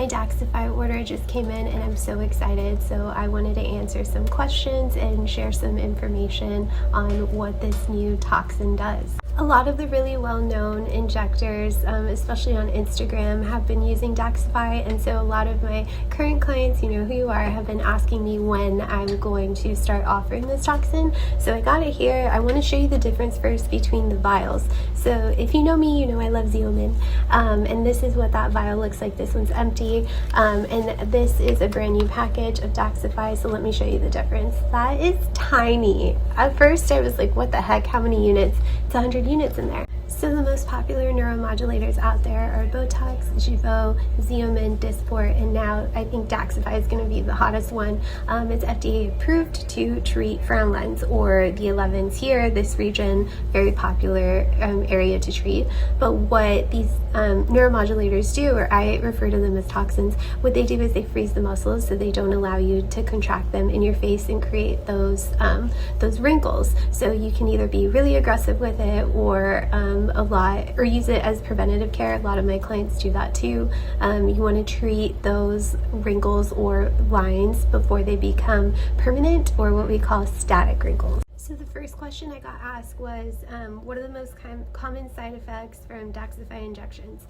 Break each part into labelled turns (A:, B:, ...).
A: My Daxxify order just came in and I'm so excited, so I wanted to answer some questions and share some information on what this new toxin does. A lot of the really well-known injectors, especially on Instagram, have been using Daxxify, and so a lot of my current clients, you know who you are, have been asking me when I'm going to start offering this toxin. So I got it here. I want to show you the difference first between the vials. So if you know me, you know I love Xeomin, and this is what that vial looks like. This one's empty, and this is a brand new package of Daxxify, so let me show you the difference. That is tiny. At first I was like, what the heck, how many units? It's 100 units in there. So the most popular neuromodulators out there are Botox, Jeuveau, Xeomin, Dysport, and now I think Daxxify is going to be the hottest one. It's FDA approved to treat frown lines, or the 11s here, this region, very popular area to treat. But what these neuromodulators do, or I refer to them as toxins, what they do is they freeze the muscles so they don't allow you to contract them in your face and create those wrinkles. So you can either be really aggressive with it or use it as preventative care. A lot of my clients do that too. You want to treat those wrinkles or lines before they become permanent, or what we call static wrinkles. So the first question I got asked was, what are the most common side effects from Daxxify injections?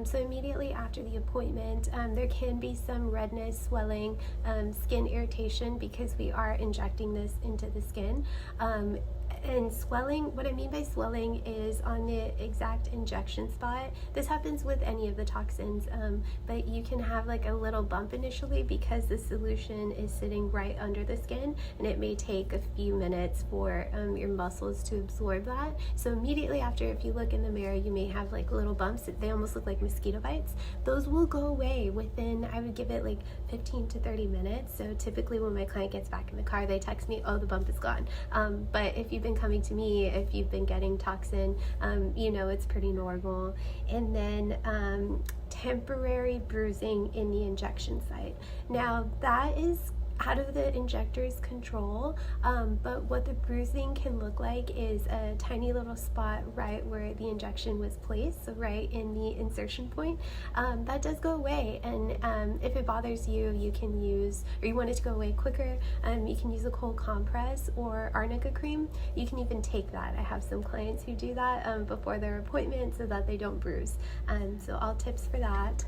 A: So immediately after the appointment, there can be some redness, swelling, skin irritation, because we are injecting this into the skin. And swelling, what I mean by swelling is on the exact injection spot. This happens with any of the toxins, but you can have like a little bump initially because the solution is sitting right under the skin, and it may take a few minutes for your muscles to absorb that. So immediately after, if you look in the mirror, you may have like little bumps. They almost look like mosquito bites. Those will go away within, I would give it like 15 to 30 minutes. So typically when my client gets back in the car, they text me, oh, the bump is gone. But if you've been coming to me, if you've been getting toxin, you know it's pretty normal. And then temporary bruising in the injection site. Now that is out of the injector's control, but what the bruising can look like is a tiny little spot right where the injection was placed, so right in the insertion point. That does go away, and if it bothers you, you can use, or you want it to go away quicker, you can use a cold compress or arnica cream. You can even take that. I have some clients who do that before their appointment so that they don't bruise. So all tips for that.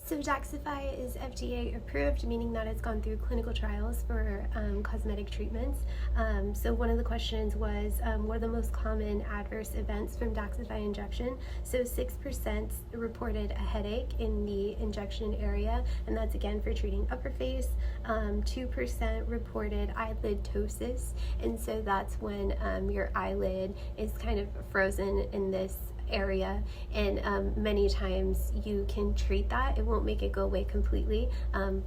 A: So Daxxify is FDA approved, meaning that it's gone through clinical trials for cosmetic treatments. So one of the questions was, what are the most common adverse events from Daxxify injection? So 6% reported a headache in the injection area, and that's again for treating upper face. 2% reported eyelid ptosis, and so that's when your eyelid is kind of frozen in this area, and many times you can treat that. It won't make it go away completely,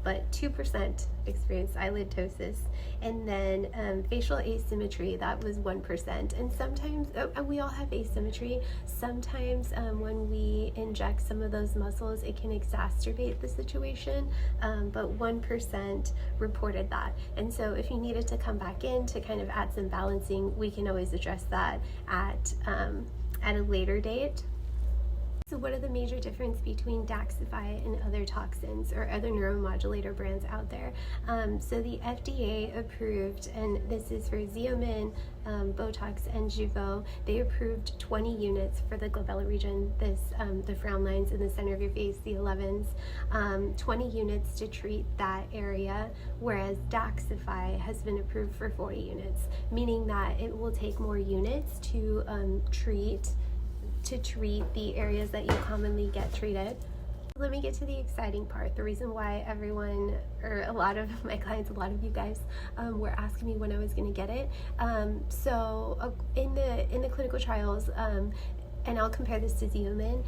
A: but 2% experienced eyelid ptosis. And then facial asymmetry, that was 1%. And sometimes, we all have asymmetry. Sometimes when we inject some of those muscles, it can exacerbate the situation, but 1% reported that. And so if you needed to come back in to kind of add some balancing, we can always address that at a later date. So what are the major difference between Daxxify and other toxins or other neuromodulator brands out there? So the FDA approved, and this is for Xeomin, Botox, and Jeuveau, they approved 20 units for the glabella region, the frown lines in the center of your face, the 11s, 20 units to treat that area, whereas Daxxify has been approved for 40 units, meaning that it will take more units to treat the areas that you commonly get treated. Let me get to the exciting part, the reason why everyone, or a lot of my clients, a lot of you guys were asking me when I was going to get it. So in the clinical trials, and I'll compare this to Xeomin,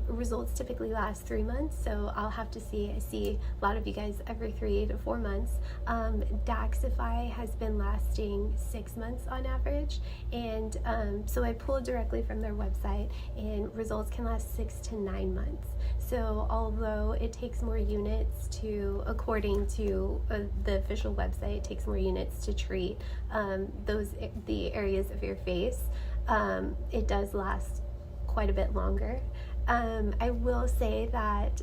A: results typically last 3 months, so I'll have to see. I see a lot of you guys every 3 to 4 months. Daxxify has been lasting 6 months on average, and so I pulled directly from their website, and results can last 6 to 9 months. So although it takes more units to, according to the official website, it takes more units to treat the areas of your face, it does last quite a bit longer. I will say that